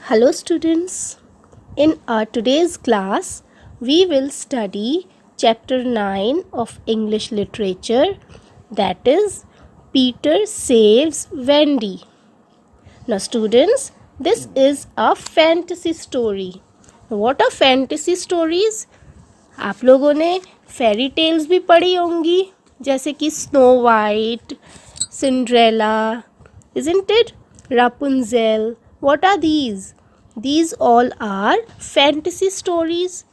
Hello students, in our today's class we will study chapter 9 of English literature, that is Peter Saves Wendy. Now students, this is a fantasy story. What are fantasy stories? आप लोगों ने fairy tales भी पढ़ी होंगी, जैसे कि snow white, Cinderella, isn't it? Rapunzel. What are these? These all are fantasy stories.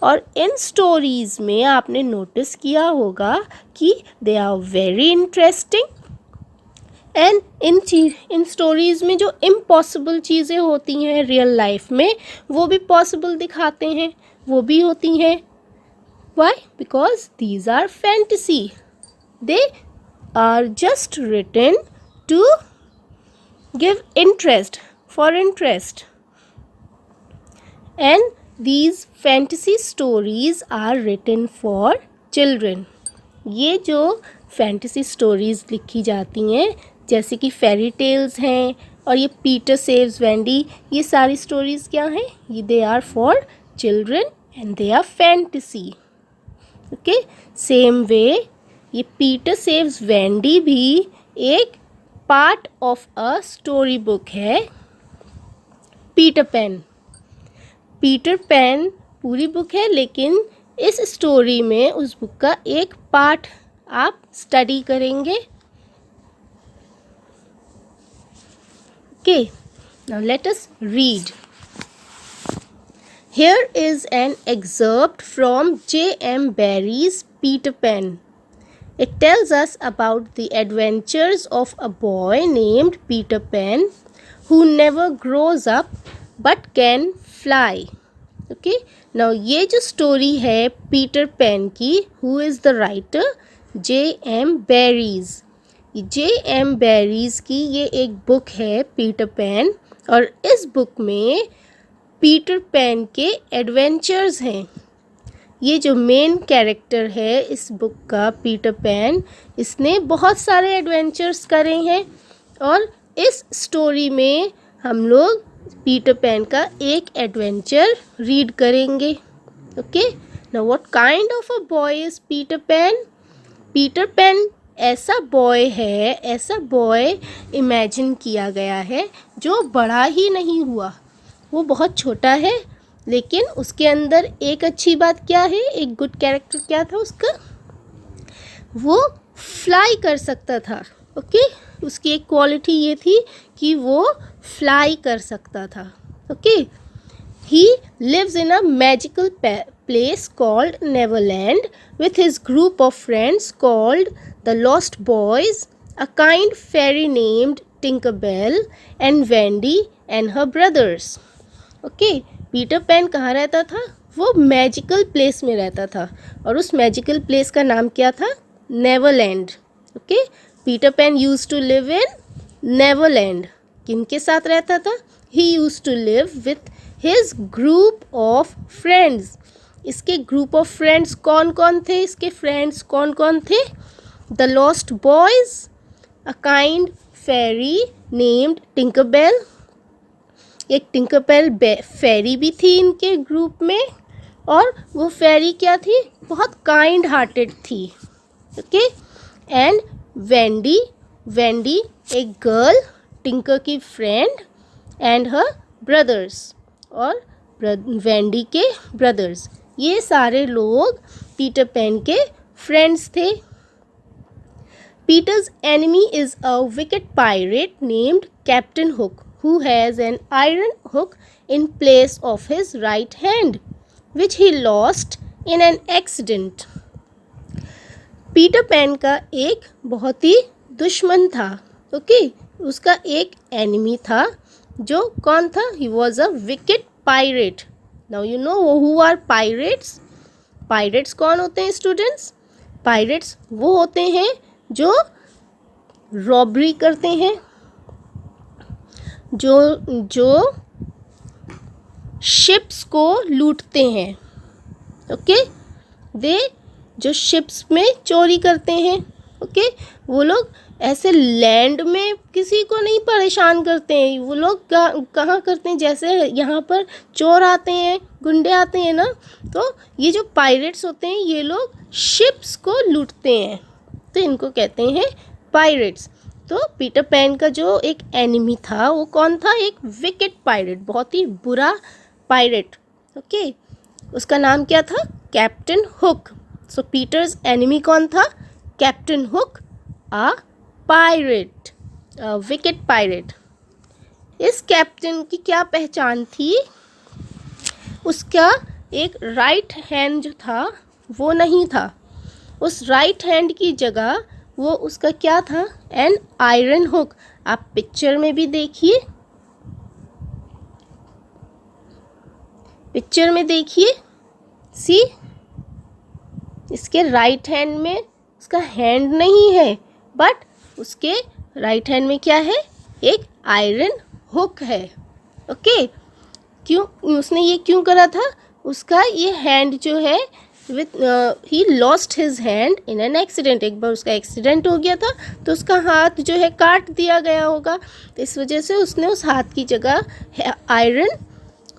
और इन stories में आपने नोटिस किया होगा कि they are very interesting and in stories में जो इम्पॉसिबल चीज़ें होती हैं रियल लाइफ में वो भी पॉसिबल दिखाते हैं, वो भी होती हैं. Why? Because these are fantasy. They are just written to give interest, for interest. And these fantasy stories are written for children. ये जो fantasy stories लिखी जाती हैं जैसे कि फेरी टेल्स हैं और ये पीटर सेव्स वेंडी, ये सारी स्टोरीज़ क्या हैं? ये they are for children and they are fantasy. Okay, same way ये पीटर सेव्स वेंडी भी एक part of a story book है. पीटर पैन पूरी बुक है, लेकिन इस स्टोरी में उस बुक का एक पार्ट आप स्टडी करेंगे. Okay, now let us read. Here is an excerpt from J.M. Barrie's Peter Pan. It tells us about the adventures of a boy named Peter Pan who never grows up but can fly. Okay, now ये जो story है Peter Pan की, who is the writer? J.M. Barries. J.M. Barries की ये एक book है Peter Pan, और इस बुक में पीटर पैन के एडवेंचर्स हैं. ये जो मेन कैरेक्टर है इस बुक का पीटर पैन, इसने बहुत सारे एडवेंचर्स करे हैं और इस स्टोरी में हम लोग पीटर पैन का एक एडवेंचर रीड करेंगे. Okay, now what kind of a boy is Peter pan? Peter pan ऐसा बॉय है, ऐसा बॉय इमेजिन किया गया है जो बड़ा ही नहीं हुआ. वो बहुत छोटा है, लेकिन उसके अंदर एक अच्छी बात क्या है, एक गुड कैरेक्टर क्या था उसका? वो फ्लाई कर सकता था. ओके, उसकी एक क्वालिटी ये थी कि वो फ्लाई कर सकता था. Okay, he lives in a magical place called Neverland with his group of friends called the Lost Boys, a kind fairy named Tinkerbell, and Wendy and her brothers. Okay, Peter pan कहाँ रहता था? वो magical place में रहता था, और उस magical place का नाम क्या था? Neverland. Okay, Peter Pan used to live in Neverland. किन के साथ रहता था? He used to live with his group of friends. इसके ग्रुप ऑफ फ्रेंड्स कौन कौन थे? इसके फ्रेंड्स कौन कौन थे? The lost boys, a kind fairy named Tinkerbell. एक टिंकरबेल फेरी भी थी इनके ग्रुप में, और वो फेरी क्या थी? बहुत काइंड हार्टेड थी. ओके, एंड वेंडी एक गर्ल, टिंकर की फ्रेंड, एंड हर ब्रदर्स, और वेंडी के ब्रदर्स. ये सारे लोग पीटर पैन के फ्रेंड्स थे. Peter's enemy is a wicked pirate named Captain Hook, who has an iron hook in place of his right hand, which he lost in an accident. Peter pan का एक बहुत ही दुश्मन था. Okay, उसका एक enemy था, जो कौन था? He was a wicked pirate. Now you know who are pirates? Pirates कौन होते हैं स्टूडेंट्स? Pirates वो होते हैं जो रॉबरी करते हैं, जो शिप्स को लूटते हैं. ओके, जो शिप्स में चोरी करते हैं. ओके, वो लोग ऐसे लैंड में किसी को नहीं परेशान करते हैं। वो लोग कहाँ करते हैं, जैसे यहाँ पर चोर आते हैं, गुंडे आते हैं ना, तो ये जो पायरेट्स होते हैं ये लोग शिप्स को लूटते हैं, तो इनको कहते हैं पायरेट्स। तो पीटर पैन का जो एक एनिमी था वो कौन था, एक विकेट पायरेट, बहुत ही बुरा पायरेट। ओके, उसका नाम क्या था, कैप्टन हुक। सो पीटर्स एनिमी कौन था, कैप्टन हुक, अ पायरेट, विकेट पायरेट। इस कैप्टन की क्या पहचान थी, उसका एक राइट हैंड जो था वो नहीं था, उस राइट हैंड की जगह वो उसका क्या था, एन आयरन हुक। आप पिक्चर में भी देखिए, पिक्चर में देखिए, सी इसके राइट हैंड में उसका हैंड नहीं है, बट उसके राइट हैंड में क्या है, एक आयरन हुक है। ओके, क्यों उसने ये क्यों करा था, उसका ये हैंड जो है with he lost his hand in an accident, एक बार उसका एक्सीडेंट हो गया था तो उसका हाथ जो है काट दिया गया होगा, तो इस वजह से उसने उस हाथ की जगह आयरन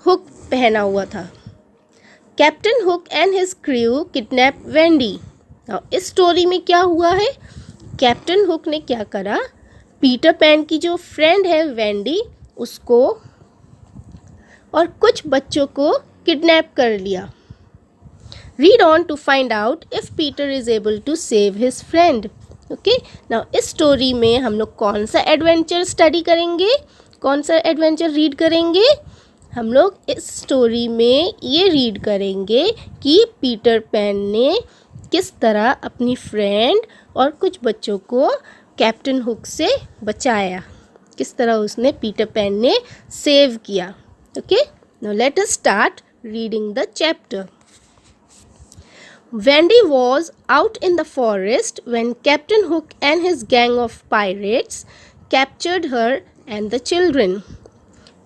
हुक पहना हुआ था। Captain hook and his crew kidnap Wendy. इस स्टोरी में क्या हुआ है, कैप्टन हुक ने क्या करा, पीटर पैन की जो फ्रेंड है वेंडी, उसको और कुछ बच्चों को किडनैप कर लिया। Read on to find out if Peter is able to save his friend. Okay, now इस स्टोरी में हम लोग कौन सा एडवेंचर स्टडी करेंगे, कौन सा एडवेंचर रीड करेंगे, हम लोग इस स्टोरी में ये रीड करेंगे कि पीटर पैन ने किस तरह अपनी फ्रेंड और कुछ बच्चों को कैप्टन हुक से बचाया, किस तरह उसने पीटर पैन ने सेव किया। Okay, now let us start reading the chapter. Wendy was out in the forest when Captain Hook and his gang of pirates captured her and the children.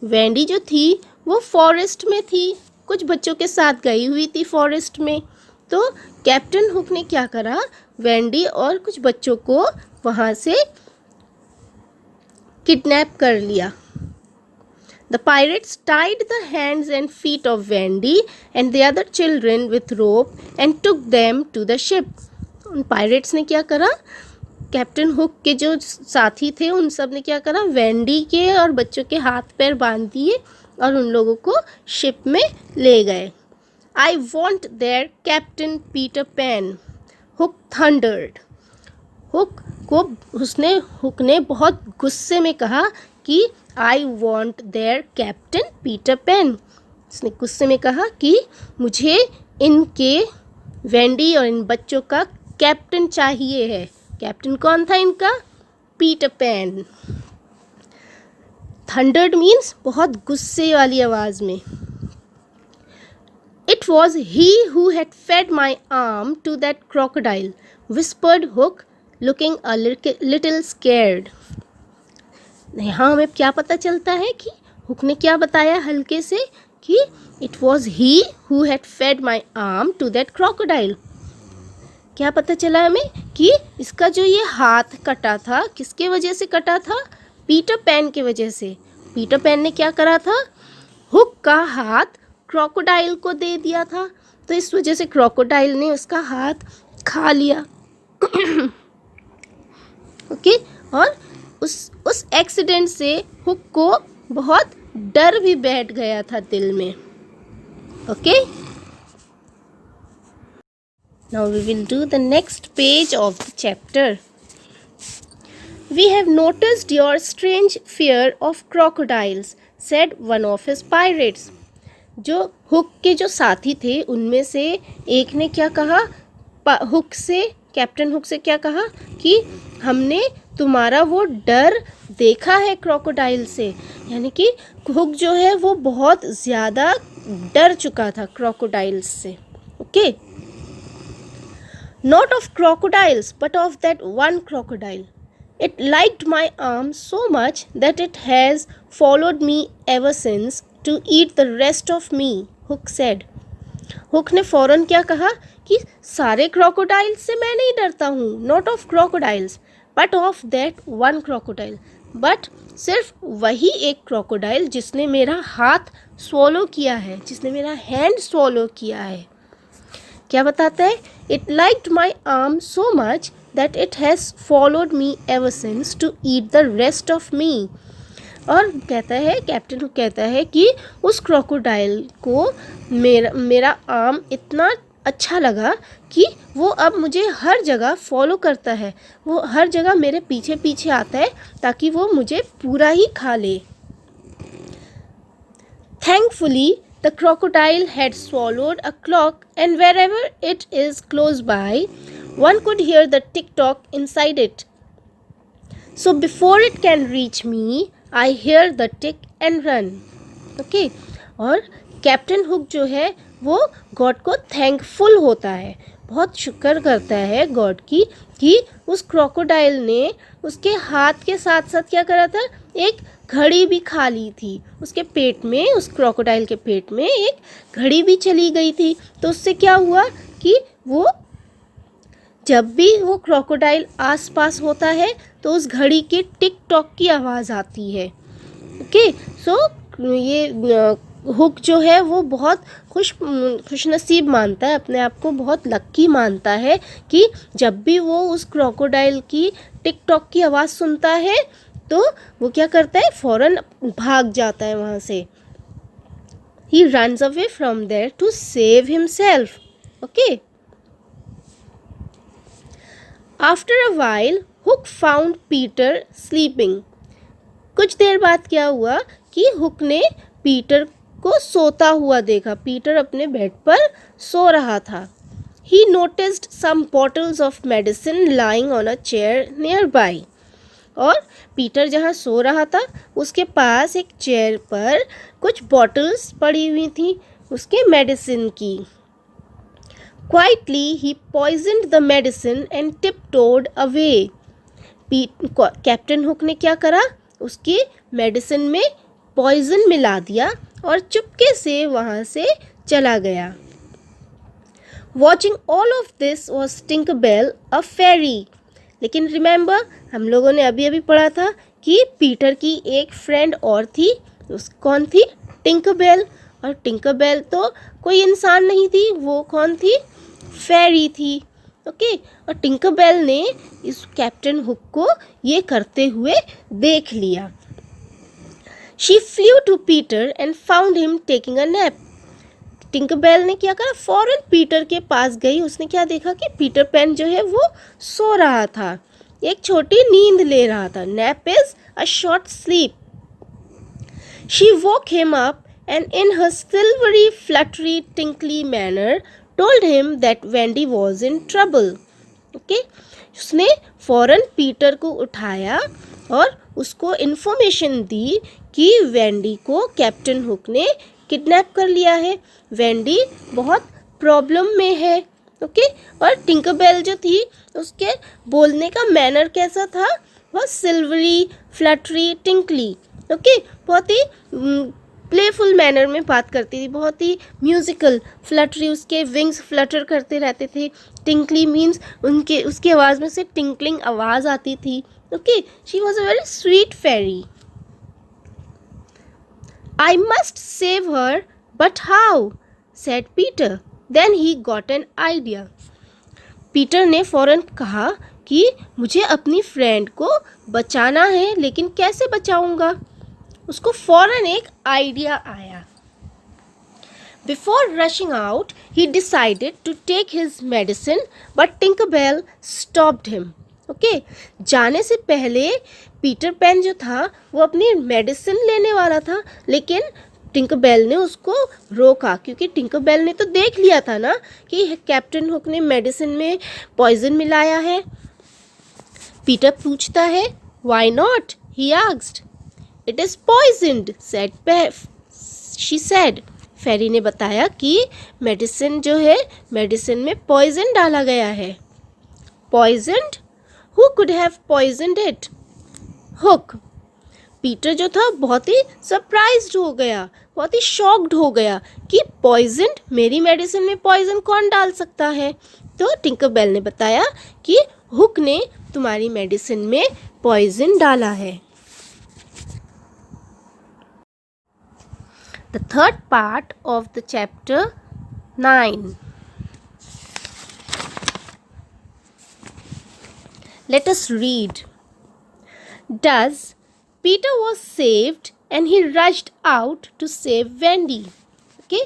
Wendy जो थी वो forest में थी, कुछ बच्चों के साथ गई हुई थी फॉरेस्ट में, तो कैप्टन हुक ने क्या करा, वेंडी और कुछ बच्चों को वहाँ से किडनैप कर लिया। The pirates tied the hands and feet of Wendy and the other children with rope and took them to the ship. उन पायरेट्स ने क्या करा, कैप्टन हुक के जो साथी थे उन सब ने क्या करा, वेंडी के और बच्चों के हाथ पैर बांध दिए और उन लोगों को शिप में ले गए। I want their captain Peter Pan, Hook thundered. Hook ने बहुत गुस्से में कहा कि I want their captain Peter Pan. उसने गुस्से में कहा कि मुझे इनके वेंडी और इन बच्चों का कैप्टन चाहिए है। कैप्टन कौन था इनका, पीटर पैन। थंडर्ड मीन्स बहुत गुस्से वाली आवाज़ में। It was he who had fed my arm to that crocodile, whispered Hook, looking a little scared. यहाँ हमें क्या पता चलता है कि हुक ने क्या बताया हल्के से कि it was he who had fed my arm to that crocodile. क्या पता चला हमें कि इसका जो ये हाथ कटा था किसके वजह से कटा था, पीटर पैन के वजह से। पीटर पैन ने क्या करा था, हुक का हाथ क्रोकोडाइल को दे दिया था, तो इस वजह से क्रोकोडाइल ने उसका हाथ खा लिया। ओके, और उस एक्सीडेंट से हुक को बहुत डर भी बैठ गया था दिल में। Okay, now we will do the next page of the chapter. We have noticed your strange fear of crocodiles, said one of his pirates. जो हुक के जो साथी थे उनमें से एक ने क्या कहा, हुक से, कैप्टन हुक से क्या कहा कि हमने तुम्हारा वो डर देखा है क्रोकोडाइल से, यानी कि हुक जो है वो बहुत ज़्यादा डर चुका था क्रोकोडाइल्स से। Okay, not of crocodiles but of that one crocodile, it liked my arm so much that it has followed me ever since to eat the rest of me, Hook said. Hook ने फ़ौरन क्या कहा कि सारे crocodiles से मैं नहीं डरता हूँ, not of crocodiles but of that one crocodile, but सिर्फ वही एक क्रोकोडाइल जिसने मेरा हाथ स्वॉलो किया है, जिसने मेरा हैंड स्वॉलो किया है। क्या बताता है? It liked my arm so much that it has followed me ever since to eat the rest of me. और कहता है, कैप्टन हुक कहता है कि उस क्रोकोडाइल को मेरा आर्म इतना अच्छा लगा कि वो अब मुझे हर जगह फॉलो करता है, वो हर जगह मेरे पीछे पीछे आता है ताकि वो मुझे पूरा ही खा ले। Thankfully, the crocodile had swallowed a clock, and wherever it is close by, one could hear the tick-tock inside it. So before it can reach me, I hear the tick and run. Okay? और captain hook जो है वो God को thankful होता है, बहुत शुक्र करता है गॉड की कि उस क्रोकोडाइल ने उसके हाथ के साथ साथ क्या करा था, एक घड़ी भी खा ली थी। उसके पेट में, उस क्रोकोडाइल के पेट में एक घड़ी भी चली गई थी। तो उससे क्या हुआ कि वो जब भी वो क्रोकोडाइल आसपास होता है तो उस घड़ी के टिक टॉक की आवाज़ आती है। ओके, सो ये हुक जो है वो बहुत खुशनसीब मानता है, अपने आप को बहुत लक्की मानता है कि जब भी वो उस क्रोकोडाइल की टिक टॉक की आवाज़ सुनता है तो वो क्या करता है, फ़ौरन भाग जाता है वहाँ से। He runs away from there to save himself. Okay. After a while, Hook found Peter sleeping. कुछ देर बाद क्या हुआ कि हुक ने पीटर को सोता हुआ देखा। पीटर अपने बेड पर सो रहा था। He noticed some bottles of medicine lying on a chair nearby. और पीटर जहाँ सो रहा था उसके पास एक चेयर पर कुछ बॉटल्स पड़ी हुई थी उसके मेडिसिन की। Quietly he poisoned the medicine and tiptoed away. Captain Hook ने क्या करा, उसकी मेडिसिन में पॉइजन मिला दिया और चुपके से वहाँ से चला गया। Watching all of this was Tinkerbell, a fairy. लेकिन रिमेंबर, हम लोगों ने अभी अभी पढ़ा था कि पीटर की एक फ्रेंड और थी, उस कौन थी? टिंकरबेल। और टिंकरबेल तो कोई इंसान नहीं थी, वो कौन थी? फेरी थी। ओके, और टिंकरबेल ने इस कैप्टन हुक को ये करते हुए देख लिया। She flew to Peter and found him taking a nap. Tinkerbell ने क्या करा, फौरन पीटर के पास गई। उसने क्या देखा कि पीटर पैन जो है वो सो रहा था, एक छोटी नींद ले रहा था। Nap is a short sleep. She woke him up and in her silvery fluttery tinkly manner told him that Wendy was in trouble. Okay, उसने फौरन पीटर को उठाया और उसको इन्फॉर्मेशन दी कि वेंडी को कैप्टन हुक ने किडनैप कर लिया है, वेंडी बहुत प्रॉब्लम में है। ओके, और टिंकरबेल जो थी उसके बोलने का मैनर कैसा था, बहुत सिल्वरी फ्लटरी टिंकली। ओके, बहुत ही प्लेफुल मैनर में बात करती थी, बहुत ही म्यूजिकल। फ्लटरी, उसके विंग्स फ्लटर करते रहते थे। टिंकली मीन्स उसकी आवाज़ में से टिंकलिंग आवाज़ आती थी। Okay, she was a very sweet fairy. I must save her, but how? said Peter. Then he got an idea. Peter ने फ़ौरन कहा कि मुझे अपनी फ्रेंड को बचाना है, लेकिन कैसे बचाऊंगा? उसको फ़ौरन एक आइडिया आया। Before rushing out, he decided to take his medicine, but Tinkerbell stopped him. Okay, जाने से पहले पीटर पैन जो था वो अपनी मेडिसिन लेने वाला था, लेकिन टिंकरबेल ने उसको रोका, क्योंकि टिंकरबेल ने तो देख लिया था ना कि कैप्टन हुक ने मेडिसिन में पॉइजन मिलाया है। पीटर पूछता है, why not? He asked. It is poisoned, she said. Fairy ने बताया कि मेडिसिन जो है, मेडिसिन में पॉइजन डाला गया है। पॉइजन्ड? Who could have poisoned it? Hook. Peter जो था बहुत ही सरप्राइज्ड हो गया, बहुत ही शॉक्ड हो गया कि पॉइजन, मेरी मेडिसिन में पॉइजन कौन डाल सकता है? तो टिंकरबेल ने बताया कि हुक ने तुम्हारी मेडिसिन में पॉइजन डाला है। The third part of the chapter 9. Let us read. Thus, Peter was saved and he rushed out to save Wendy. Okay?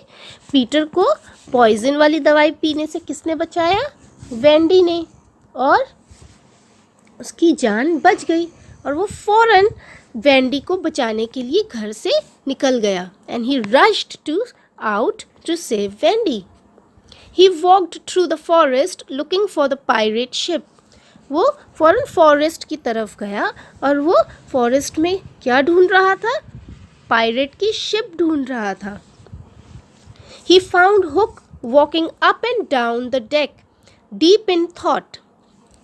Peter को पॉइजन वाली दवाई पीने से किसने बचाया? वेंडी ने, और उसकी जान बच गई और वो फौरन वेंडी को बचाने के लिए घर से निकल गया। And he rushed to out to save Wendy. He walked through the forest looking for the pirate ship. वो फौरन फॉरेस्ट की तरफ गया और वो फॉरेस्ट में क्या ढूंढ रहा था? पायरेट की शिप ढूंढ रहा था। He found hook walking up and down the deck deep in thought.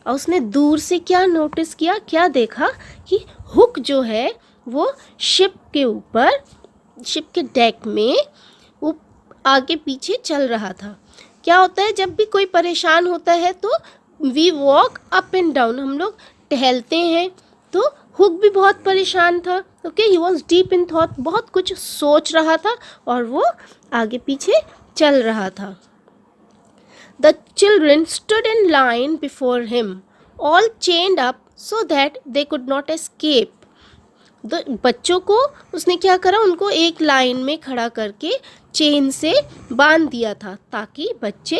और उसने दूर से क्या नोटिस किया, क्या देखा कि हुक जो है वो शिप के ऊपर, शिप के डेक में वो आगे पीछे चल रहा था। क्या होता है जब भी कोई परेशान होता है तो we walk up and down, हम लोग टहलते हैं। तो हुक भी बहुत परेशान था। Okay, he was deep in thought, बहुत कुछ सोच रहा था और वो आगे पीछे चल रहा था। The children stood in line before him, all chained up so that they could not escape. बच्चों को उसने क्या करा, उनको एक लाइन में खड़ा करके चेन से बांध दिया था ताकि बच्चे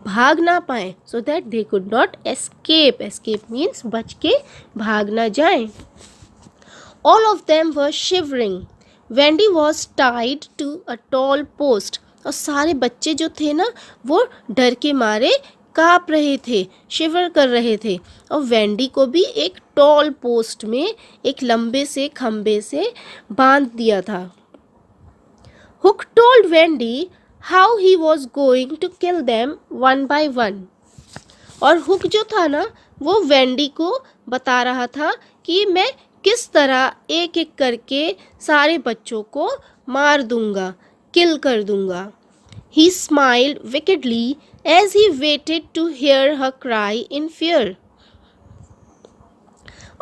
भाग ना पाएं, so that they could not escape. Escape means बच के भाग ना जाएं. All of them were shivering. Wendy was tied to a tall post. और सारे बच्चे जो थे ना वो डर के मारे काँप रहे थे, शिवर कर रहे थे। और वेंडी को भी एक टॉल पोस्ट में, एक लंबे से खंबे से बांध दिया था। Hook told Wendy how he was going to kill them one by one. और हुक जो था ना वो वेंडी को बता रहा था कि मैं किस तरह एक एक करके सारे बच्चों को मार दूंगा, किल कर दूंगा। He smiled wickedly as he waited to hear her cry in fear.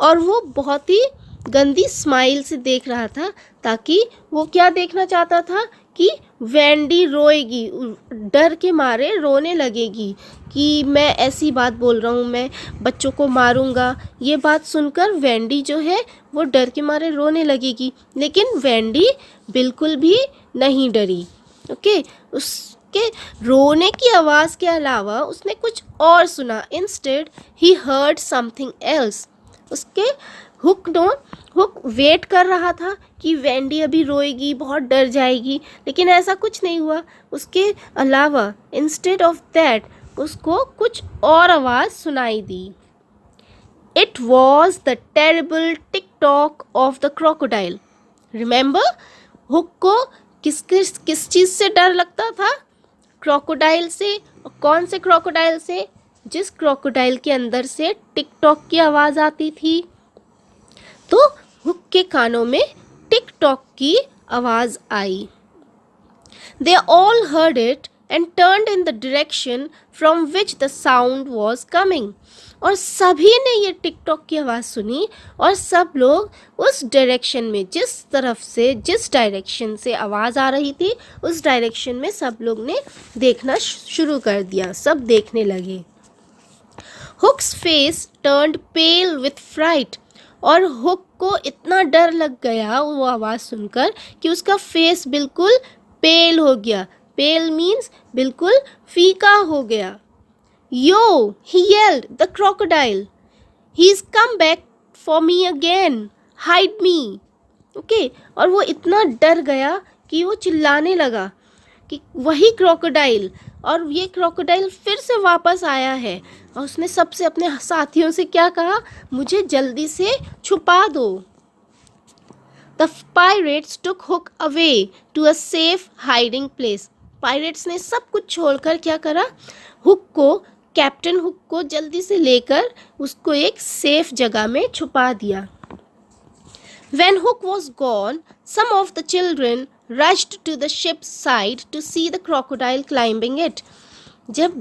और वो बहुत ही गंदी स्माइल से देख रहा था ताकि वो क्या देखना चाहता था कि वेंडी रोएगी, डर के मारे रोने लगेगी कि मैं ऐसी बात बोल रहा हूँ, मैं बच्चों को मारूंगा। ये बात सुनकर वेंडी जो है वो डर के मारे रोने लगेगी, लेकिन वेंडी बिल्कुल भी नहीं डरी। ओके, उसके रोने की आवाज़ के अलावा उसने कुछ और सुना। Instead he heard something else. उसके हुक वेट कर रहा था कि वेंडी अभी रोएगी, बहुत डर जाएगी, लेकिन ऐसा कुछ नहीं हुआ। उसके अलावा इंस्टेड ऑफ दैट उसको कुछ और आवाज़ सुनाई दी। It was the terrible tick tock of the crocodile. Remember, Hook को किस चीज़ से डर लगता था? क्रोकोडाइल से। और कौन से क्रोकोडाइल से? जिस क्रोकोडाइल के अंदर से टिक टॉक की आवाज़ आती थी। तो हुक के कानों में टिक टॉक की आवाज़ आई। They all heard it and turned in the direction from which the sound was coming. और सभी ने ये टिक टॉक की आवाज़ सुनी और सब लोग उस डायरेक्शन में, जिस डायरेक्शन से आवाज़ आ रही थी उस डायरेक्शन में सब लोग ने देखना शुरू कर दिया, सब देखने लगे। Hook's face turned pale with fright. और हुक को इतना डर लग गया वो आवाज़ सुनकर कि उसका फेस बिल्कुल पेल हो गया। पेल मीन्स बिल्कुल फीका हो गया। Yo, he yelled, the crocodile. He's come back for me again. Hide me. Okay, और वो इतना डर गया कि वो चिल्लाने लगा कि वही क्रोकोडाइल, और ये क्रोकोडाइल फिर से वापस आया है। और उसने सबसे, अपने साथियों से क्या कहा? मुझे जल्दी से छुपा दो। The pirates took Hook away to a safe hiding place. Pirates ने सब कुछ छोड़कर क्या करा? हुक को, कैप्टन हुक को जल्दी से लेकर उसको एक सेफ जगह में छुपा दिया। When Hook was gone, some of the children rushed to the ship's side to see the crocodile climbing it. जब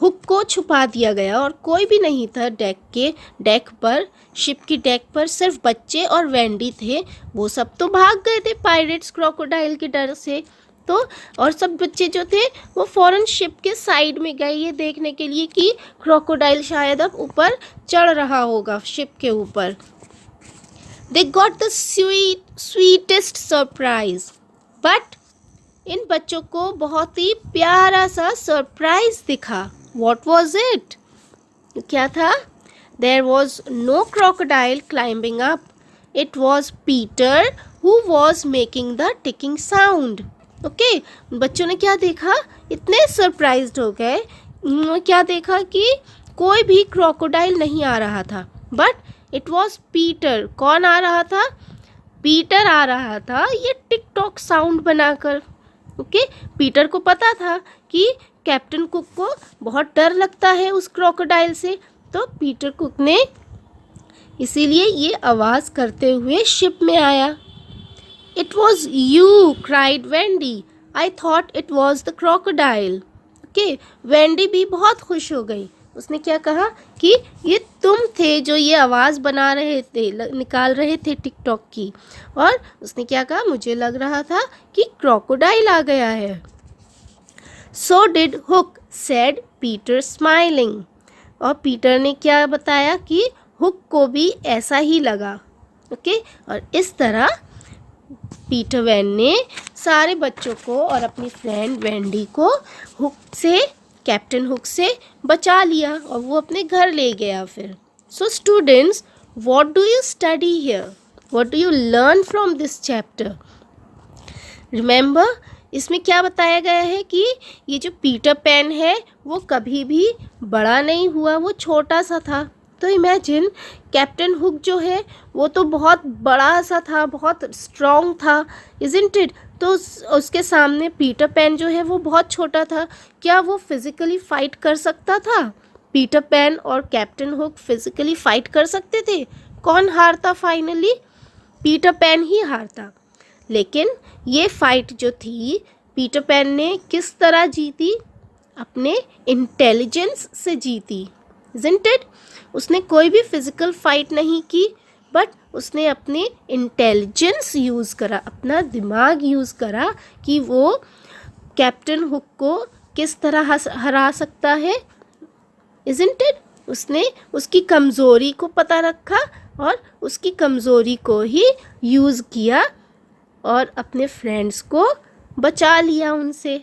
हुक को छुपा दिया गया और कोई भी नहीं था डेक पर, शिप की डेक पर सिर्फ बच्चे और वेंडी थे। वो सब तो भाग गए थे पायरेट्स क्रोकोडाइल के डर से। तो और सब बच्चे जो थे वो फौरन शिप के साइड में गए ये देखने के लिए कि क्रोकोडाइल शायद अब ऊपर चढ़ रहा होगा शिप के ऊपर। They got the sweetest surprise. But इन बच्चों को बहुत ही प्यारा सा सरप्राइज दिखा। What was it? क्या था? There was no crocodile climbing up. It was Peter who was making the ticking sound. Okay, बच्चों ने क्या देखा? इतने सरप्राइज्ड हो गए। क्या देखा कि कोई भी क्रोकोडाइल नहीं आ रहा था, बट इट वॉज पीटर। कौन आ रहा था? पीटर आ रहा था ये टिक टॉक साउंड बनाकर। ओके, पीटर को पता था कि कैप्टन कुक को बहुत डर लगता है उस क्रोकोडाइल से, तो पीटर कुक ने इसीलिए ये आवाज़ करते हुए शिप में आया। It was you cried Wendy, I thought it was the crocodile. Okay, Wendy भी बहुत खुश हो गई। उसने क्या कहा कि ये तुम थे जो ये आवाज़ बना रहे थे, निकाल रहे थे टिकटॉक की। और उसने क्या कहा, मुझे लग रहा था कि क्रोकोडाइल आ गया है। So did hook, said Peter smiling. और पीटर ने क्या बताया कि हुक को भी ऐसा ही लगा। ओके, और इस तरह पीटर वैन ने सारे बच्चों को और अपनी फ्रेंड वेंडी को कैप्टन हुक से बचा लिया और वो अपने घर ले गया फिर। So students, what do you study here? What do you learn from this chapter? Remember, इसमें क्या बताया गया है कि ये जो पीटर पैन है वो कभी भी बड़ा नहीं हुआ, वो छोटा सा था। तो इमेजिन, कैप्टन हुक जो है वो तो बहुत बड़ा सा था, बहुत स्ट्रॉन्ग था, इज़न्ट इट? तो उसके सामने पीटर पैन जो है वो बहुत छोटा था। क्या वो फिज़िकली फ़ाइट कर सकता था? पीटर पैन और कैप्टन हुक फिज़िकली फ़ाइट कर सकते थे? कौन हारता फाइनली? पीटर पैन ही हारता। लेकिन ये फ़ाइट जो थी पीटर पैन ने किस तरह जीती? अपने इंटेलिजेंस से जीती, इज़न्ट इट? उसने कोई भी फिज़िकल फ़ाइट नहीं की, बट उसने अपने इंटेलिजेंस यूज़ करा, अपना दिमाग यूज़ करा कि वो कैप्टन हुक को किस तरह हरा सकता है, इज़न्ट इट? उसने उसकी कमज़ोरी को पता रखा और उसकी कमज़ोरी को ही यूज़ किया और अपने फ्रेंड्स को बचा लिया उनसे।